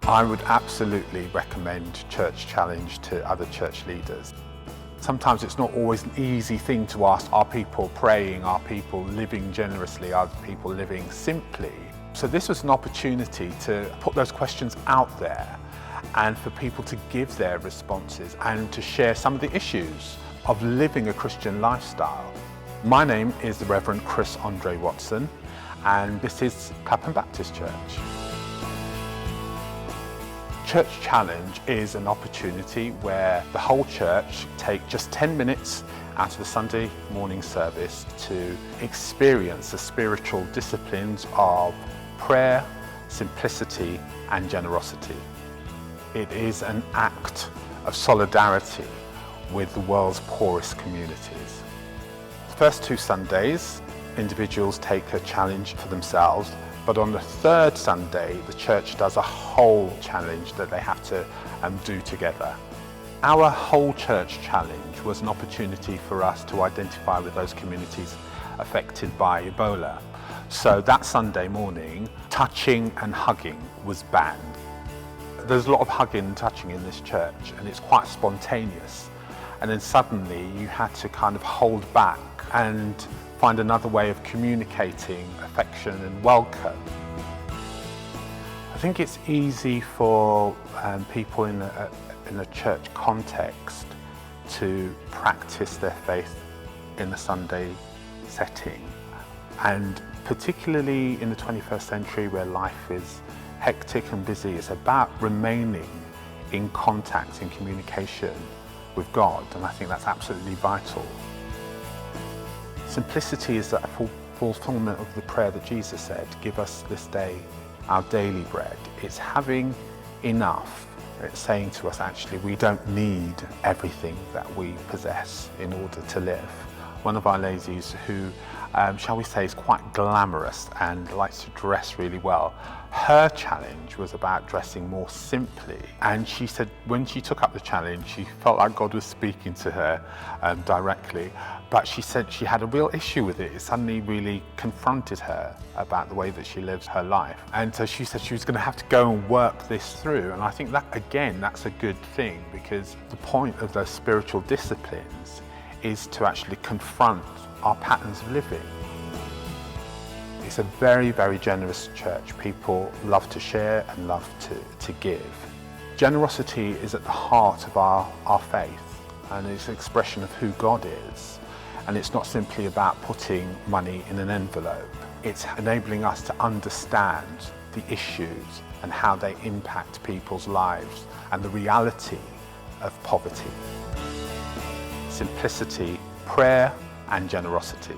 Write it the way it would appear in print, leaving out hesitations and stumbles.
I would absolutely recommend Church Challenge to other church leaders. Sometimes it's not always an easy thing to ask, are people praying, are people living generously, are people living simply? So this was an opportunity to put those questions out there and for people to give their responses and to share some of the issues of living a Christian lifestyle. My name is the Reverend Chris Andre Watson, and this is Clapham Baptist Church. Church Challenge is an opportunity where the whole church take just 10 minutes out of the Sunday morning service to experience the spiritual disciplines of prayer, simplicity and generosity. It is an act of solidarity with the world's poorest communities. The first 2 Sundays, individuals take a challenge for themselves, but on the 3rd Sunday, the church does a whole challenge that they have to do together. Our whole church challenge was an opportunity for us to identify with those communities affected by Ebola. So that Sunday morning, touching and hugging was banned. There's a lot of hugging and touching in this church, and it's quite spontaneous. And then suddenly you had to kind of hold back and find another way of communicating affection and welcome. I think it's easy for people in a church context to practice their faith in a Sunday setting, and particularly in the 21st century where life is hectic and busy, it's about remaining in contact and communication with God, and I think that's absolutely vital. Simplicity is that fulfillment of the prayer that Jesus said, give us this day our daily bread. It's having enough. It's saying to us, actually, we don't need everything that we possess in order to live. One of our ladies who, shall we say, is quite glamorous and likes to dress really well, her challenge was about dressing more simply. And she said when she took up the challenge, she felt like God was speaking to her directly. But she said she had a real issue with it. It suddenly really confronted her about the way that she lives her life. And so she said she was going to have to go and work this through. And I think that, again, that's a good thing, because the point of those spiritual disciplines is to actually confront our patterns of living. It's a very, very generous church. People love to share and love to give. Generosity is at the heart of our faith, and it's an expression of who God is. And it's not simply about putting money in an envelope. It's enabling us to understand the issues and how they impact people's lives and the reality of poverty. Simplicity, prayer and generosity.